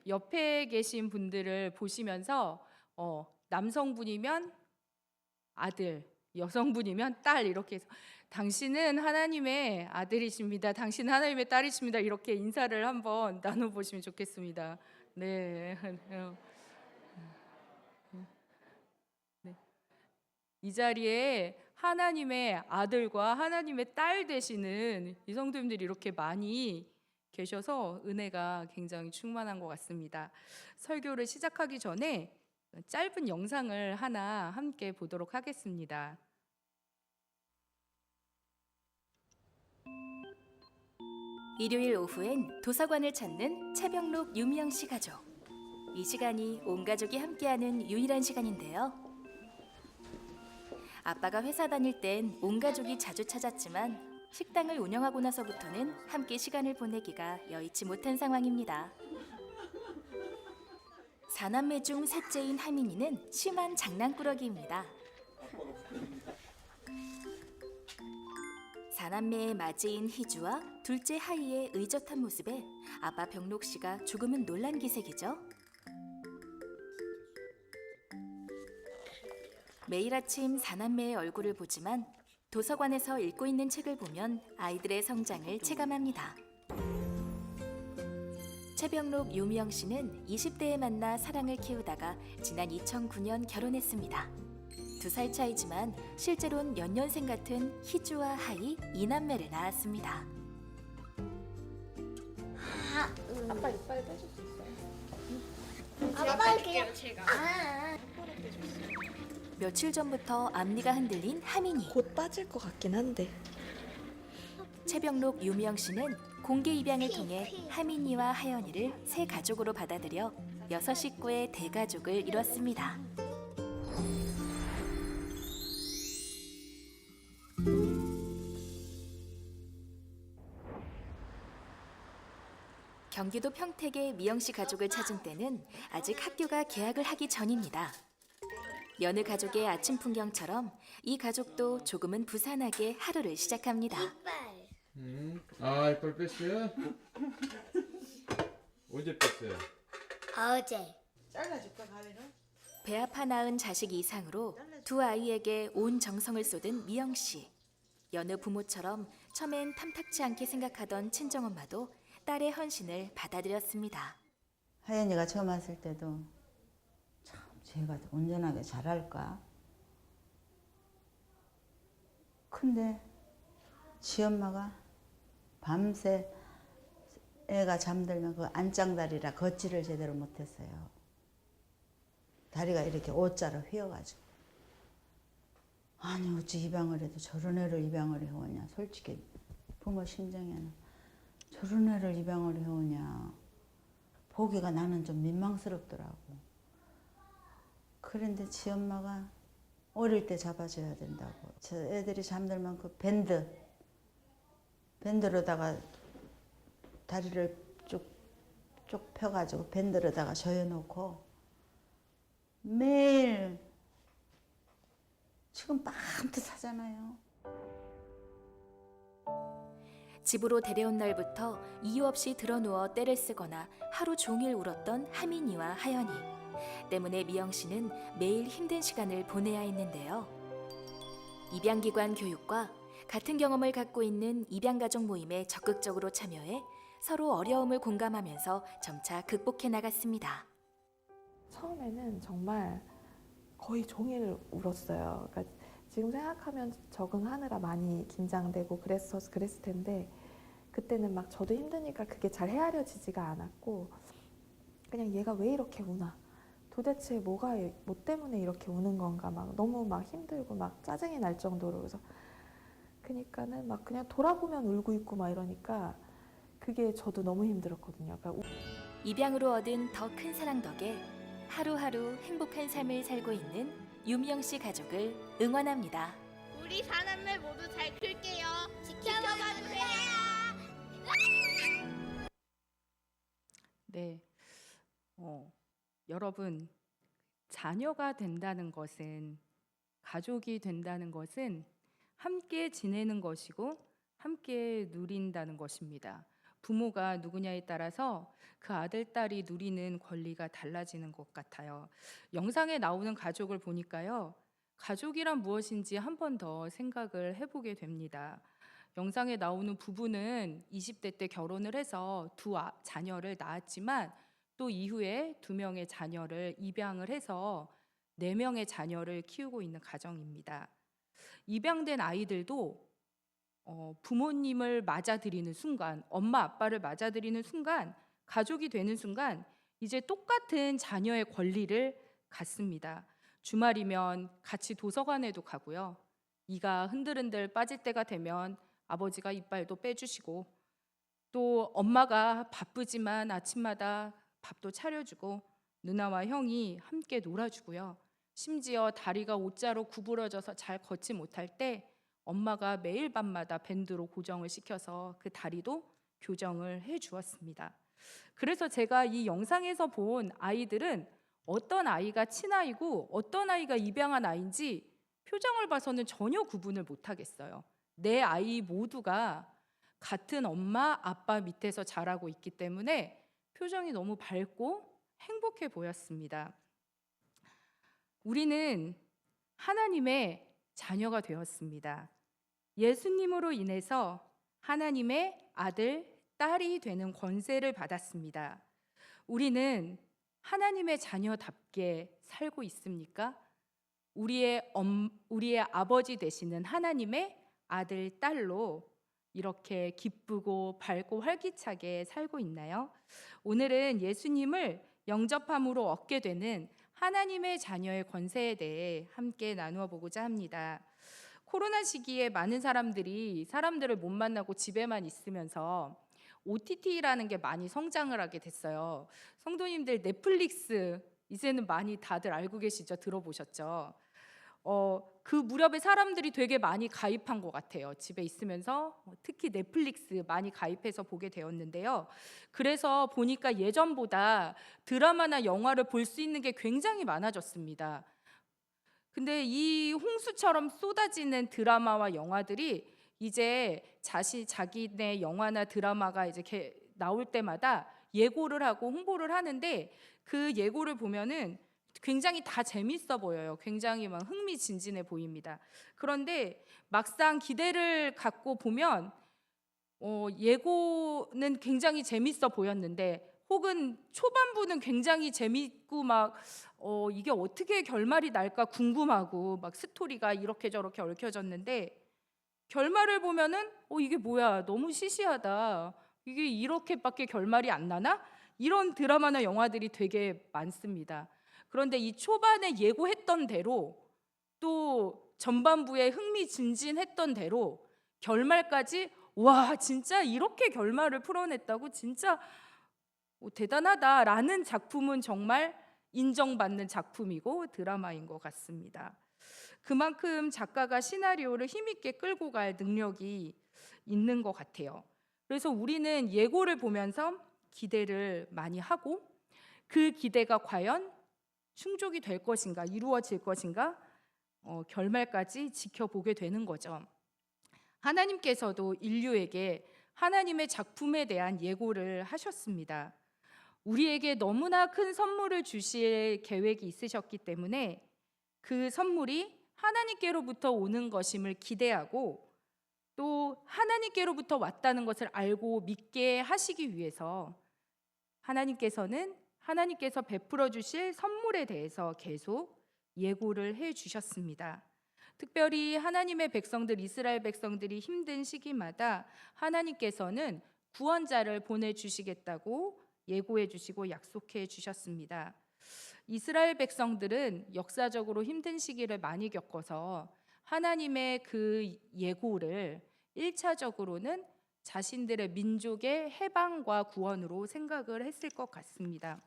옆에 계신 분들을 보시면서 남성분이면 아들, 여성분이면 딸 이렇게 해서 당신은 하나님의 아들이십니다. 당신은 하나님의 딸이십니다. 이렇게 인사를 한번 나눠보시면 좋겠습니다. 네. 네. 이 자리에 하나님의 아들과 하나님의 딸 되시는 이 성도님들이 이렇게 많이 계셔서 은혜가 굉장히 충만한 것 같습니다. 설교를 시작하기 전에 짧은 영상을 하나 함께 보도록 하겠습니다. 일요일 오후엔 도서관을 찾는 최병록 유미영 씨 가족. 이 시간이 온 가족이 함께하는 유일한 시간인데요. 아빠가 회사 다닐 땐 온 가족이 자주 찾았지만 식당을 운영하고 나서부터는 함께 시간을 보내기가 여의치 못한 상황입니다. 4남매 중 셋째인 하민이는 심한 장난꾸러기입니다. 4남매의 맞이인 희주와 둘째 하이의 의젓한 모습에 아빠 병록 씨가 조금은 놀란 기색이죠. 매일 아침 4남매의 얼굴을 보지만 도서관에서 읽고 있는 책을 보면 아이들의 성장을 체감합니다. 최병록 유미영 씨는 20대에 만나 사랑을 키우다가 지난 2009년 결혼했습니다. 2살 차이지만 실제로는 연년생 같은 희주와 하이 2남매를 낳았습니다. 아빠 이빨 빼줄 수 있어요? 아빠 그냥 제가. 며칠 전부터 앞니가 흔들린 하민이. 곧 빠질 것 같긴 한데. 최병록 유미영 씨는 공개 입양을 통해 하민이와 하연이를 새 가족으로 받아들여 6식구의 대가족을 이뤘습니다. 경기도 평택의 미영 씨 가족을 찾은 때는 아직 학교가 개학을 하기 전입니다. 여느 가족의 아침 풍경처럼 이 가족도 조금은 부산하게 하루를 시작합니다. 이빨 뺐어요? 언제 뺐어요? 어제. 잘라줄까 가위로? 배 아파 낳은 자식 이상으로 두 아이에게 온 정성을 쏟은 미영 씨. 여느 부모처럼 처음엔 탐탁치 않게 생각하던 친정엄마도 딸의 헌신을 받아들였습니다. 하연이가 처음 왔을 때도 참 쟤가 온전하게 잘할까? 근데 지 엄마가 밤새 애가 잠들면 그 안짱다리라 걷지를 제대로 못했어요. 다리가 이렇게 O자로 휘어가지고. 아니 어찌 입양을 해도 저런 애를 입양을 해오냐. 솔직히 부모 심정에는 저런 애를 입양을 해오냐. 보기가 나는 좀 민망스럽더라고. 그런데 지 엄마가 어릴 때 잡아줘야 된다고. 저 애들이 잠들면 그 밴드로다가 다리를 쭉 펴가지고 밴드로다가 조여놓고 매일 지금 밤새 하잖아요. 집으로 데려온 날부터 이유 없이 드러누워 떼를 쓰거나 하루 종일 울었던 하민이와 하연이. 때문에 미영 씨는 매일 힘든 시간을 보내야 했는데요. 입양기관 교육과 같은 경험을 갖고 있는 입양가족 모임에 적극적으로 참여해 서로 어려움을 공감하면서 점차 극복해 나갔습니다. 처음에는 정말 거의 종일 울었어요. 그러니까 지금 생각하면 적응하느라 많이 긴장되고 그랬을 텐데 그때는 막 저도 힘드니까 그게 잘 헤아려지지가 않았고 그냥 얘가 왜 이렇게 우나? 도대체 뭐 때문에 이렇게 우는 건가? 막 너무 막 힘들고 막 짜증이 날 정도로 그래서 그러니까는 막 그냥 돌아보면 울고 있고 막 이러니까 그게 저도 너무 힘들었거든요. 그러니까 입양으로 얻은 더 큰 사랑 덕에 하루하루 행복한 삶을 살고 있는 유미영 씨 가족을 응원합니다. 우리 4남매 모두 잘 클게요. 지켜봐 주세요. 네. 여러분, 자녀가 된다는 것은, 가족이 된다는 것은 함께 지내는 것이고 함께 누린다는 것입니다. 부모가 누구냐에 따라서 그 아들, 딸이 누리는 권리가 달라지는 것 같아요. 영상에 나오는 가족을 보니까요. 가족이란 무엇인지 한 번 더 생각을 해보게 됩니다. 영상에 나오는 부부는 20대 때 결혼을 해서 두 자녀를 낳았지만 또 이후에 2명의 자녀를 입양을 해서 4명의 자녀를 키우고 있는 가정입니다. 입양된 아이들도 부모님을 맞아들이는 순간, 엄마 아빠를 맞아들이는 순간, 가족이 되는 순간 이제 똑같은 자녀의 권리를 갖습니다. 주말이면 같이 도서관에도 가고요. 이가 흔들흔들 빠질 때가 되면 아버지가 이빨도 빼주시고, 또 엄마가 바쁘지만 아침마다 밥도 차려주고, 누나와 형이 함께 놀아주고요. 심지어 다리가 옷자로 구부러져서 잘 걷지 못할 때 엄마가 매일 밤마다 밴드로 고정을 시켜서 그 다리도 교정을 해 주었습니다. 그래서 제가 이 영상에서 본 아이들은 어떤 아이가 친아이고 어떤 아이가 입양한 아이인지 표정을 봐서는 전혀 구분을 못 하겠어요. 내 아이 모두가 같은 엄마, 아빠 밑에서 자라고 있기 때문에 표정이 너무 밝고 행복해 보였습니다. 우리는 하나님의 자녀가 되었습니다. 예수님으로 인해서 하나님의 아들, 딸이 되는 권세를 받았습니다. 우리는 하나님의 자녀답게 살고 있습니까? 우리의 아버지 되시는 하나님의 아들, 딸로 이렇게 기쁘고 밝고 활기차게 살고 있나요? 오늘은 예수님을 영접함으로 얻게 되는 하나님의 자녀의 권세에 대해 함께 나누어 보고자 합니다. 코로나 시기에 많은 사람들을 못 만나고 집에만 있으면서 OTT라는 게 많이 성장을 하게 됐어요. 성도님들 넷플릭스 이제는 많이 다들 알고 계시죠? 들어보셨죠? 그 무렵에 사람들이 되게 많이 가입한 것 같아요. 집에 있으면서 특히 넷플릭스 많이 가입해서 보게 되었는데요. 그래서 보니까 예전보다 드라마나 영화를 볼 수 있는 게 굉장히 많아졌습니다. 근데 이 홍수처럼 쏟아지는 드라마와 영화들이 이제 자기네 영화나 드라마가 이제 나올 때마다 예고를 하고 홍보를 하는데 그 예고를 보면은 굉장히 다 재밌어 보여요. 굉장히 막 흥미진진해 보입니다. 그런데 막상 기대를 갖고 보면 예고는 굉장히 재밌어 보였는데 혹은 초반부는 굉장히 재밌고 막 이게 어떻게 결말이 날까 궁금하고 막 스토리가 이렇게 저렇게 얽혀졌는데 결말을 보면은 이게 뭐야 너무 시시하다 이게 이렇게밖에 결말이 안 나나? 이런 드라마나 영화들이 되게 많습니다. 그런데 이 초반에 예고했던 대로 또 전반부에 흥미진진했던 대로 결말까지 와 진짜 이렇게 결말을 풀어냈다고 진짜 대단하다라는 작품은 정말 인정받는 작품이고 드라마인 것 같습니다. 그만큼 작가가 시나리오를 힘있게 끌고 갈 능력이 있는 것 같아요. 그래서 우리는 예고를 보면서 기대를 많이 하고 그 기대가 과연 충족이 될 것인가, 이루어질 것인가, 결말까지 지켜보게 되는 거죠. 하나님께서도 인류에게 하나님의 작품에 대한 예고를 하셨습니다. 우리에게 너무나 큰 선물을 주실 계획이 있으셨기 때문에 그 선물이 하나님께로부터 오는 것임을 기대하고 또 하나님께로부터 왔다는 것을 알고 믿게 하시기 위해서 하나님께서 베풀어 주실 선물에 대해서 계속 예고를 해 주셨습니다. 특별히 하나님의 백성들, 이스라엘 백성들이 힘든 시기마다 하나님께서는 구원자를 보내주시겠다고 예고해 주시고 약속해 주셨습니다. 이스라엘 백성들은 역사적으로 힘든 시기를 많이 겪어서 하나님의 그 예고를 1차적으로는 자신들의 민족의 해방과 구원으로 생각을 했을 것 같습니다.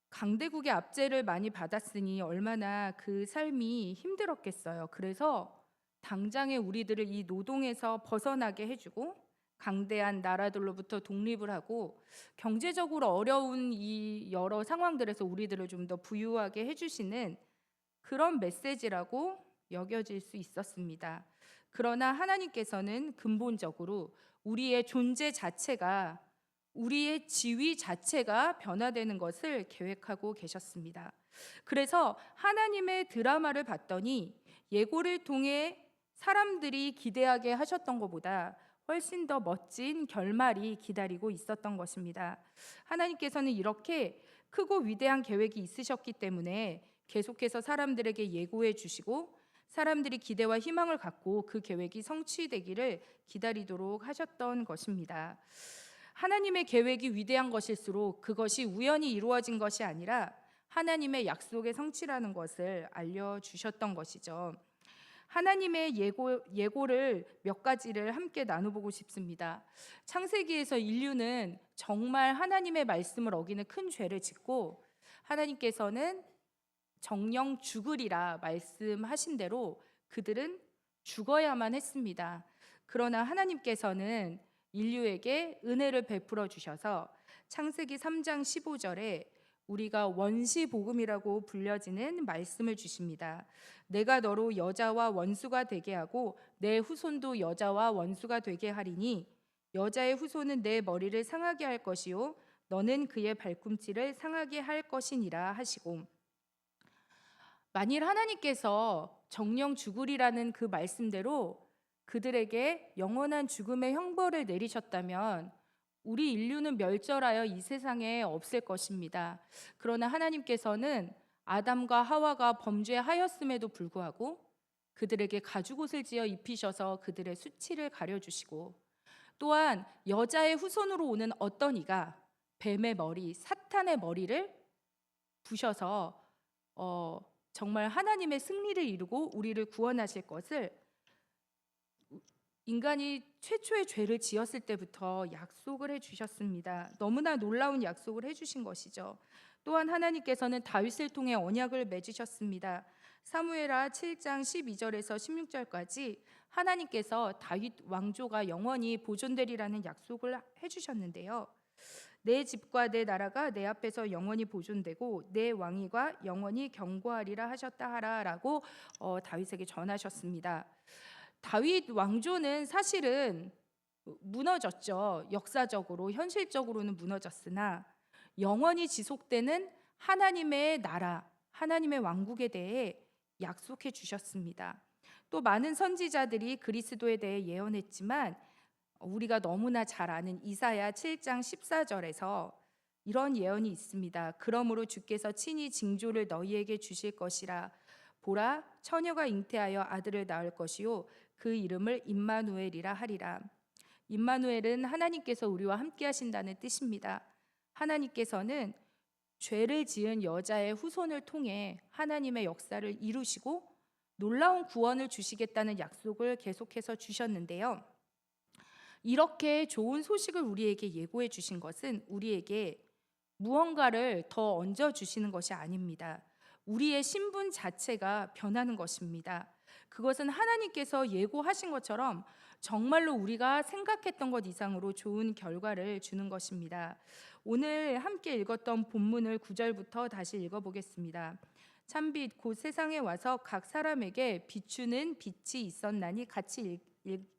강대국의 압제를 많이 받았으니 얼마나 그 삶이 힘들었겠어요. 그래서 당장에 우리들을 이 노동에서 벗어나게 해주고 강대한 나라들로부터 독립을 하고 경제적으로 어려운 이 여러 상황들에서 우리들을 좀 더 부유하게 해주시는 그런 메시지라고 여겨질 수 있었습니다. 그러나 하나님께서는 근본적으로 우리의 존재 자체가, 우리의 지위 자체가 변화되는 것을 계획하고 계셨습니다. 그래서 하나님의 드라마를 봤더니 예고를 통해 사람들이 기대하게 하셨던 것보다 훨씬 더 멋진 결말이 기다리고 있었던 것입니다. 하나님께서는 이렇게 크고 위대한 계획이 있으셨기 때문에 계속해서 사람들에게 예고해 주시고 사람들이 기대와 희망을 갖고 그 계획이 성취되기를 기다리도록 하셨던 것입니다. 하나님의 계획이 위대한 것일수록 그것이 우연히 이루어진 것이 아니라 하나님의 약속의 성취라는 것을 알려주셨던 것이죠. 하나님의 예고를 몇 가지를 함께 나눠보고 싶습니다. 창세기에서 인류는 정말 하나님의 말씀을 어기는 큰 죄를 짓고 하나님께서는 정령 죽으리라 말씀하신 대로 그들은 죽어야만 했습니다. 그러나 하나님께서는 인류에게 은혜를 베풀어 주셔서 창세기 3장 15절에 우리가 원시복음이라고 불려지는 말씀을 주십니다. 내가 너로 여자와 원수가 되게 하고 내 후손도 여자와 원수가 되게 하리니 여자의 후손은 내 머리를 상하게 할 것이요 너는 그의 발꿈치를 상하게 할 것이니라 하시고, 만일 하나님께서 정령 죽으리라는 그 말씀대로 그들에게 영원한 죽음의 형벌을 내리셨다면 우리 인류는 멸절하여 이 세상에 없을 것입니다. 그러나 하나님께서는 아담과 하와가 범죄하였음에도 불구하고 그들에게 가죽옷을 지어 입히셔서 그들의 수치를 가려주시고, 또한 여자의 후손으로 오는 어떤 이가 뱀의 머리, 사탄의 머리를 부셔서 정말 하나님의 승리를 이루고 우리를 구원하실 것을 인간이 최초의 죄를 지었을 때부터 약속을 해주셨습니다. 너무나 놀라운 약속을 해주신 것이죠. 또한 하나님께서는 다윗을 통해 언약을 맺으셨습니다. 사무엘하 7장 12절에서 16절까지 하나님께서 다윗 왕조가 영원히 보존되리라는 약속을 해주셨는데요. 내 집과 내 나라가 내 앞에서 영원히 보존되고 내 왕위가 영원히 경고하리라 하셨다 하라라고 다윗에게 전하셨습니다. 다윗 왕조는 사실은 무너졌죠. 역사적으로, 현실적으로는 무너졌으나 영원히 지속되는 하나님의 나라, 하나님의 왕국에 대해 약속해 주셨습니다. 또 많은 선지자들이 그리스도에 대해 예언했지만 우리가 너무나 잘 아는 이사야 7장 14절에서 이런 예언이 있습니다. 그러므로 주께서 친히 징조를 너희에게 주실 것이라. 보라, 처녀가 잉태하여 아들을 낳을 것이요 그 이름을 임마누엘이라 하리라. 임마누엘은 하나님께서 우리와 함께 하신다는 뜻입니다. 하나님께서는 죄를 지은 여자의 후손을 통해 하나님의 역사를 이루시고 놀라운 구원을 주시겠다는 약속을 계속해서 주셨는데요. 이렇게 좋은 소식을 우리에게 예고해 주신 것은 우리에게 무언가를 더 얹어 주시는 것이 아닙니다. 우리의 신분 자체가 변하는 것입니다. 그것은 하나님께서 예고하신 것처럼 정말로 우리가 생각했던 것 이상으로 좋은 결과를 주는 것입니다. 오늘 함께 읽었던 본문을 9절부터 다시 읽어보겠습니다. 참빛 곧 세상에 와서 각 사람에게 비추는 빛이 있었나니 같이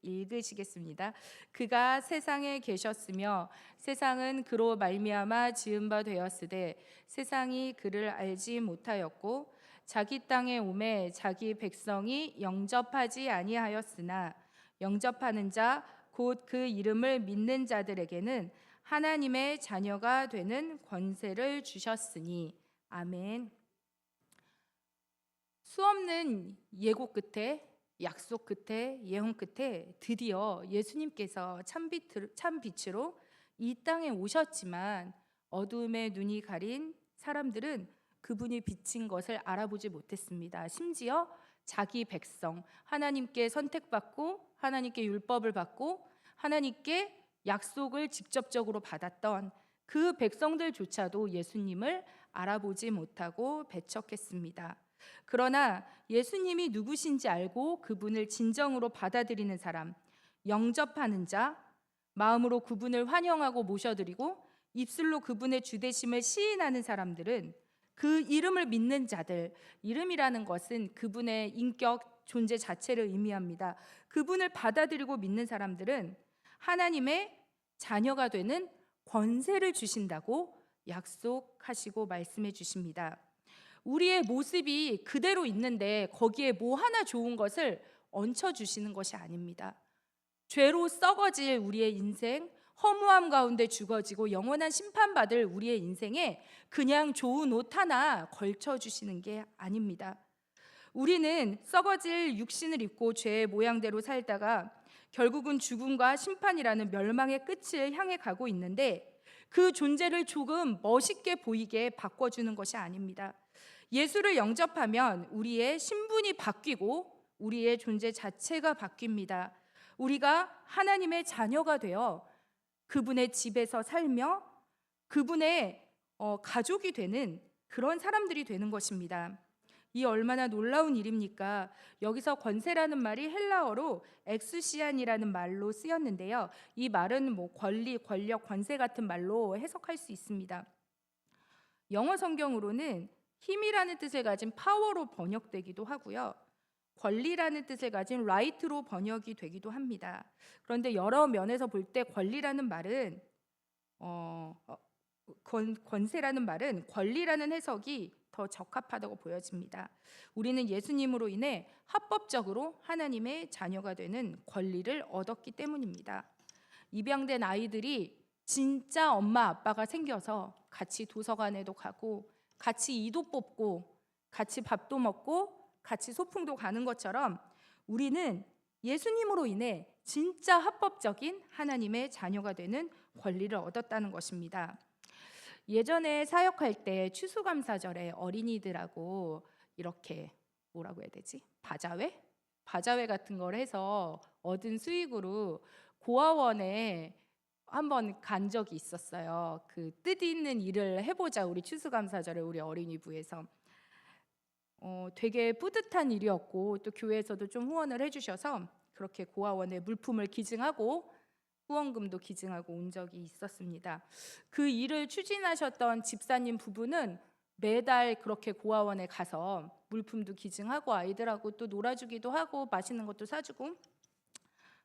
읽으시겠습니다. 그가 세상에 계셨으며 세상은 그로 말미암아 지은 바 되었으되 세상이 그를 알지 못하였고 자기 땅에 오매 자기 백성이 영접하지 아니하였으나 영접하는 자 곧 그 이름을 믿는 자들에게는 하나님의 자녀가 되는 권세를 주셨으니. 아멘. 수없는 예고 끝에, 약속 끝에, 예언 끝에 드디어 예수님께서 참빛으로 이 땅에 오셨지만 어두움에 눈이 가린 사람들은 그분이 비친 것을 알아보지 못했습니다. 심지어 자기 백성, 하나님께 선택받고 하나님께 율법을 받고 하나님께 약속을 직접적으로 받았던 그 백성들조차도 예수님을 알아보지 못하고 배척했습니다. 그러나 예수님이 누구신지 알고 그분을 진정으로 받아들이는 사람, 영접하는 자, 마음으로 그분을 환영하고 모셔드리고 입술로 그분의 주되심을 시인하는 사람들은, 그 이름을 믿는 자들, 이름이라는 것은 그분의 인격, 존재 자체를 의미합니다. 그분을 받아들이고 믿는 사람들은 하나님의 자녀가 되는 권세를 주신다고 약속하시고 말씀해 주십니다. 우리의 모습이 그대로 있는데 거기에 뭐 하나 좋은 것을 얹혀 주시는 것이 아닙니다. 죄로 썩어질 우리의 인생, 허무함 가운데 죽어지고 영원한 심판받을 우리의 인생에 그냥 좋은 옷 하나 걸쳐 주시는 게 아닙니다. 우리는 썩어질 육신을 입고 죄의 모양대로 살다가 결국은 죽음과 심판이라는 멸망의 끝을 향해 가고 있는데 그 존재를 조금 멋있게 보이게 바꿔주는 것이 아닙니다. 예수를 영접하면 우리의 신분이 바뀌고 우리의 존재 자체가 바뀝니다. 우리가 하나님의 자녀가 되어 그분의 집에서 살며 그분의 가족이 되는 그런 사람들이 되는 것입니다. 이 얼마나 놀라운 일입니까? 여기서 권세라는 말이 헬라어로 엑수시안이라는 말로 쓰였는데요. 이 말은 권리, 권력, 권세 같은 말로 해석할 수 있습니다. 영어 성경으로는 힘이라는 뜻을 가진 파워로 번역되기도 하고요. 권리라는 뜻을 가진 right로 번역이 되기도 합니다. 그런데 여러 면에서 볼 때 권리라는 말은 권세라는 말은 권리라는 해석이 더 적합하다고 보여집니다. 우리는 예수님으로 인해 합법적으로 하나님의 자녀가 되는 권리를 얻었기 때문입니다. 입양된 아이들이 진짜 엄마 아빠가 생겨서 같이 도서관에도 가고 같이 이도 뽑고 같이 밥도 먹고 같이 소풍도 가는 것처럼 우리는 예수님으로 인해 진짜 합법적인 하나님의 자녀가 되는 권리를 얻었다는 것입니다. 예전에 사역할 때 추수감사절에 어린이들하고 이렇게 뭐라고 해야 되지? 바자회 같은 걸 해서 얻은 수익으로 고아원에 한번 간 적이 있었어요. 그 뜻있는 일을 해보자 우리 추수감사절에 우리 어린이부에서 되게 뿌듯한 일이었고 또 교회에서도 좀 후원을 해주셔서 그렇게 고아원에 물품을 기증하고 후원금도 기증하고 온 적이 있었습니다. 그 일을 추진하셨던 집사님 부부는 매달 그렇게 고아원에 가서 물품도 기증하고 아이들하고 또 놀아주기도 하고 맛있는 것도 사주고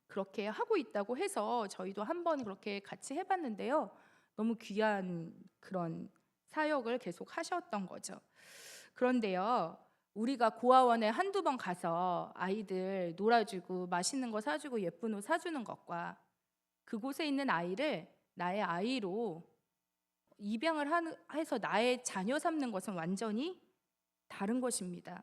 그렇게 하고 있다고 해서 저희도 한번 그렇게 같이 해봤는데요. 너무 귀한 그런 사역을 계속 하셨던 거죠. 그런데요, 우리가 고아원에 한두 번 가서 아이들 놀아주고 맛있는 거 사주고 예쁜 옷 사주는 것과 그곳에 있는 아이를 나의 아이로 입양을 해서 나의 자녀 삼는 것은 완전히 다른 것입니다.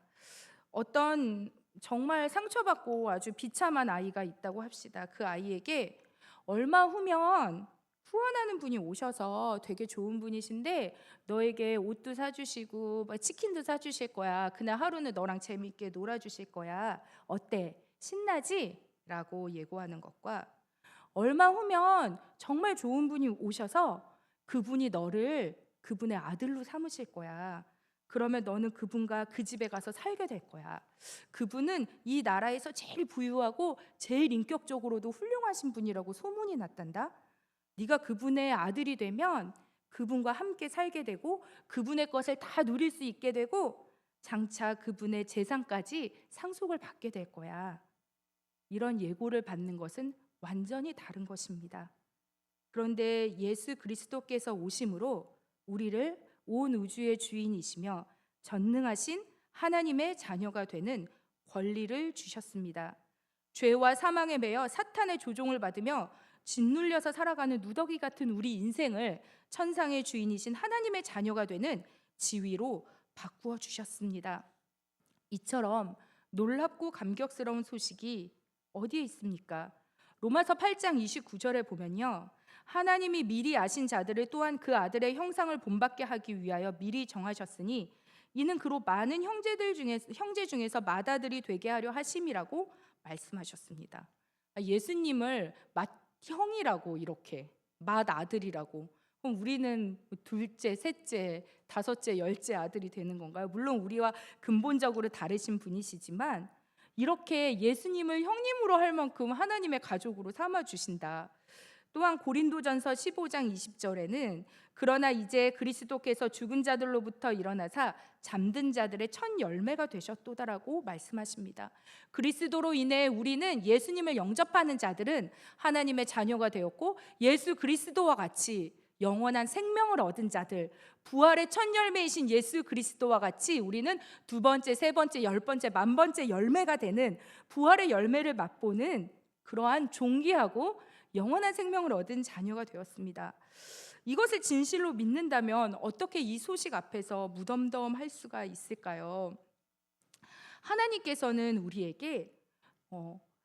어떤 정말 상처받고 아주 비참한 아이가 있다고 합시다. 그 아이에게 얼마 후면 후원하는 분이 오셔서 되게 좋은 분이신데 너에게 옷도 사주시고 치킨도 사주실 거야. 그날 하루는 너랑 재미있게 놀아주실 거야. 어때? 신나지? 라고 예고하는 것과 얼마 후면 정말 좋은 분이 오셔서 그분이 너를 그분의 아들로 삼으실 거야. 그러면 너는 그분과 그 집에 가서 살게 될 거야. 그분은 이 나라에서 제일 부유하고 제일 인격적으로도 훌륭하신 분이라고 소문이 났단다. 네가 그분의 아들이 되면 그분과 함께 살게 되고 그분의 것을 다 누릴 수 있게 되고 장차 그분의 재산까지 상속을 받게 될 거야. 이런 예고를 받는 것은 완전히 다른 것입니다. 그런데 예수 그리스도께서 오심으로 우리를 온 우주의 주인이시며 전능하신 하나님의 자녀가 되는 권리를 주셨습니다. 죄와 사망에 매여 사탄의 조종을 받으며 짓눌려서 살아가는 누더기 같은 우리 인생을 천상의 주인이신 하나님의 자녀가 되는 지위로 바꾸어 주셨습니다. 이처럼 놀랍고 감격스러운 소식이 어디에 있습니까? 로마서 8장 29절에 보면요. 하나님이 미리 아신 자들을 또한 그 아들의 형상을 본받게 하기 위하여 미리 정하셨으니 이는 그로 많은 형제 중에서 맏아들이 되게 하려 하심이라고 말씀하셨습니다. 예수님을 맏형이라고 이렇게 맏아들이라고 그럼 우리는 둘째, 셋째, 다섯째, 열째 아들이 되는 건가요? 물론 우리와 근본적으로 다르신 분이시지만 이렇게 예수님을 형님으로 할 만큼 하나님의 가족으로 삼아 주신다. 또한 고린도전서 15장 20절에는 그러나 이제 그리스도께서 죽은 자들로부터 일어나사 잠든 자들의 첫 열매가 되셨도다라고 말씀하십니다. 그리스도로 인해 우리는 예수님을 영접하는 자들은 하나님의 자녀가 되었고 예수 그리스도와 같이 영원한 생명을 얻은 자들, 부활의 첫 열매이신 예수 그리스도와 같이 우리는 두 번째, 세 번째, 열 번째, 만 번째 열매가 되는 부활의 열매를 맛보는 그러한 존귀하고 영원한 생명을 얻은 자녀가 되었습니다. 이것을 진실로 믿는다면 어떻게 이 소식 앞에서 무덤덤할 수가 있을까요? 하나님께서는 우리에게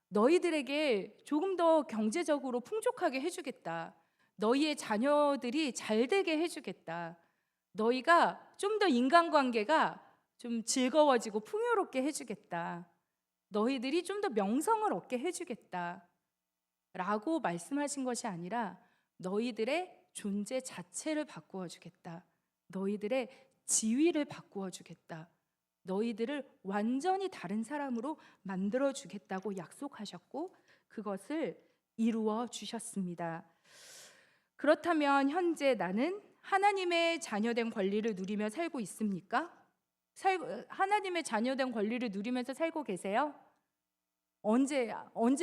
너희들에게 조금 더 경제적으로 풍족하게 해주겠다. 너희의 자녀들이 잘 되게 해주겠다. 너희가 좀 더 인간관계가 좀 즐거워지고 풍요롭게 해주겠다. 너희들이 좀 더 명성을 얻게 해주겠다. 라고 말씀하신 것이 아니라 너희들의 존재 자체를 바꾸어 주겠다. 너희들의 지위를 바꾸어 주겠다. 너희들을 완전히 다른 사람으로 만들어 주겠다고 약속하셨고 그것을 이루어 주셨습니다. 그렇다면 현재 나는 하나님의 자녀된 권리를 누리며 살고 있습니까? 하나님의 자녀된 권리를 누리면서 살고 계세요? 언제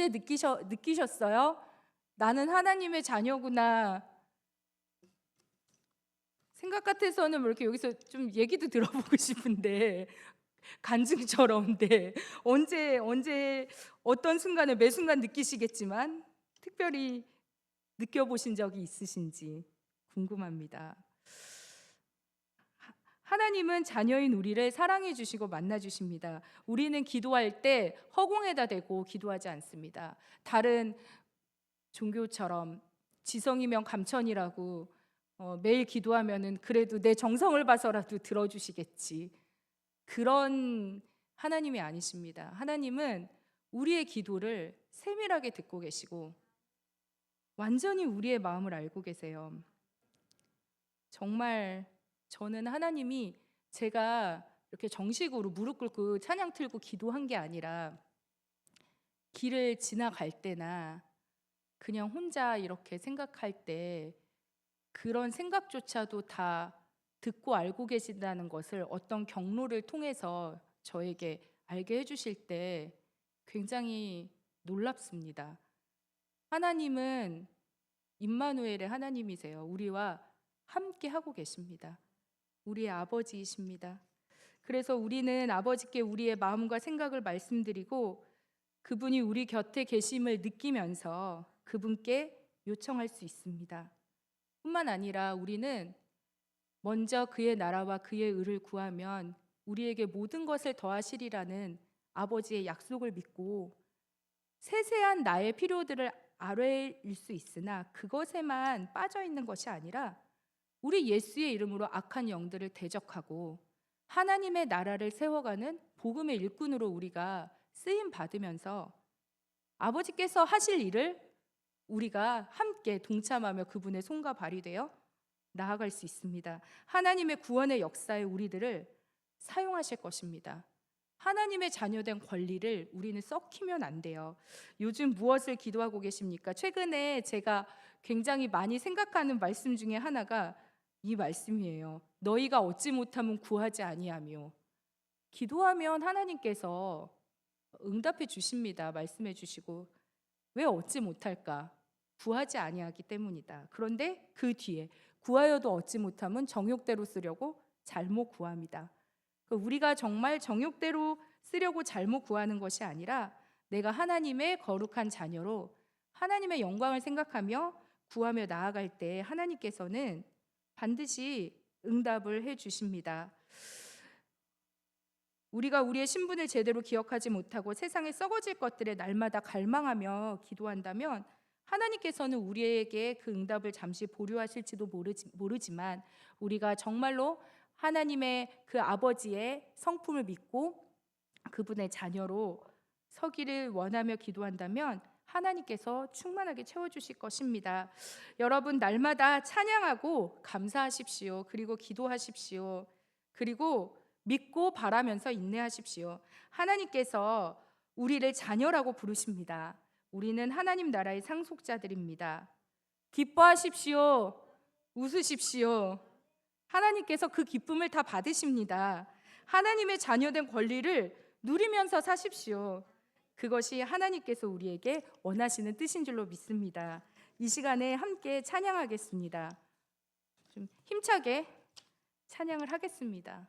느끼셨어요? 나는 하나님의 자녀구나. 생각 같아서는 뭐 이렇게 여기서 좀 얘기도 들어보고 싶은데 간증처럼인데 언제 어떤 순간에 매 순간 느끼시겠지만 특별히 느껴보신 적이 있으신지 궁금합니다. 하나님은 자녀인 우리를 사랑해 주시고 만나 주십니다. 우리는 기도할 때 허공에다 대고 기도하지 않습니다. 다른 종교처럼 지성이면 감천이라고 매일 기도하면은 그래도 내 정성을 봐서라도 들어주시겠지. 그런 하나님이 아니십니다. 하나님은 우리의 기도를 세밀하게 듣고 계시고 완전히 우리의 마음을 알고 계세요. 정말 저는 하나님이 제가 이렇게 정식으로 무릎 꿇고 찬양 틀고 기도한 게 아니라 길을 지나갈 때나 그냥 혼자 이렇게 생각할 때 그런 생각조차도 다 듣고 알고 계신다는 것을 어떤 경로를 통해서 저에게 알게 해주실 때 굉장히 놀랍습니다. 하나님은 임마누엘의 하나님이세요. 우리와 함께 하고 계십니다. 우리의 아버지이십니다. 그래서 우리는 아버지께 우리의 마음과 생각을 말씀드리고 그분이 우리 곁에 계심을 느끼면서 그분께 요청할 수 있습니다. 뿐만 아니라 우리는 먼저 그의 나라와 그의 의를 구하면 우리에게 모든 것을 더하시리라는 아버지의 약속을 믿고 세세한 나의 필요들을 아뢰일 수 있으나 그것에만 빠져 있는 것이 아니라 우리 예수의 이름으로 악한 영들을 대적하고 하나님의 나라를 세워가는 복음의 일꾼으로 우리가 쓰임 받으면서 아버지께서 하실 일을 우리가 함께 동참하며 그분의 손과 발이 되어 나아갈 수 있습니다. 하나님의 구원의 역사에 우리들을 사용하실 것입니다. 하나님의 자녀된 권리를 우리는 썩히면 안 돼요. 요즘 무엇을 기도하고 계십니까? 최근에 제가 굉장히 많이 생각하는 말씀 중에 하나가 이 말씀이에요. 너희가 얻지 못하면 구하지 아니하며. 기도하면 하나님께서 응답해 주십니다. 말씀해 주시고 왜 얻지 못할까? 구하지 아니하기 때문이다. 그런데 그 뒤에 구하여도 얻지 못하면 정욕대로 쓰려고 잘못 구합니다. 우리가 정말 정욕대로 쓰려고 잘못 구하는 것이 아니라 내가 하나님의 거룩한 자녀로 하나님의 영광을 생각하며 구하며 나아갈 때 하나님께서는 반드시 응답을 해 주십니다. 우리가 우리의 신분을 제대로 기억하지 못하고 세상에 썩어질 것들에 날마다 갈망하며 기도한다면 하나님께서는 우리에게 그 응답을 잠시 보류하실지도 모르지만 우리가 정말로 하나님의 그 아버지의 성품을 믿고 그분의 자녀로 서기를 원하며 기도한다면 하나님께서 충만하게 채워주실 것입니다. 여러분 날마다 찬양하고 감사하십시오. 그리고 기도하십시오. 그리고 믿고 바라면서 인내하십시오. 하나님께서 우리를 자녀라고 부르십니다. 우리는 하나님 나라의 상속자들입니다. 기뻐하십시오. 웃으십시오. 하나님께서 그 기쁨을 다 받으십니다. 하나님의 자녀된 권리를 누리면서 사십시오. 그것이 하나님께서 우리에게 원하시는 뜻인 줄로 믿습니다. 이 시간에 함께 찬양하겠습니다. 좀 힘차게 찬양을 하겠습니다.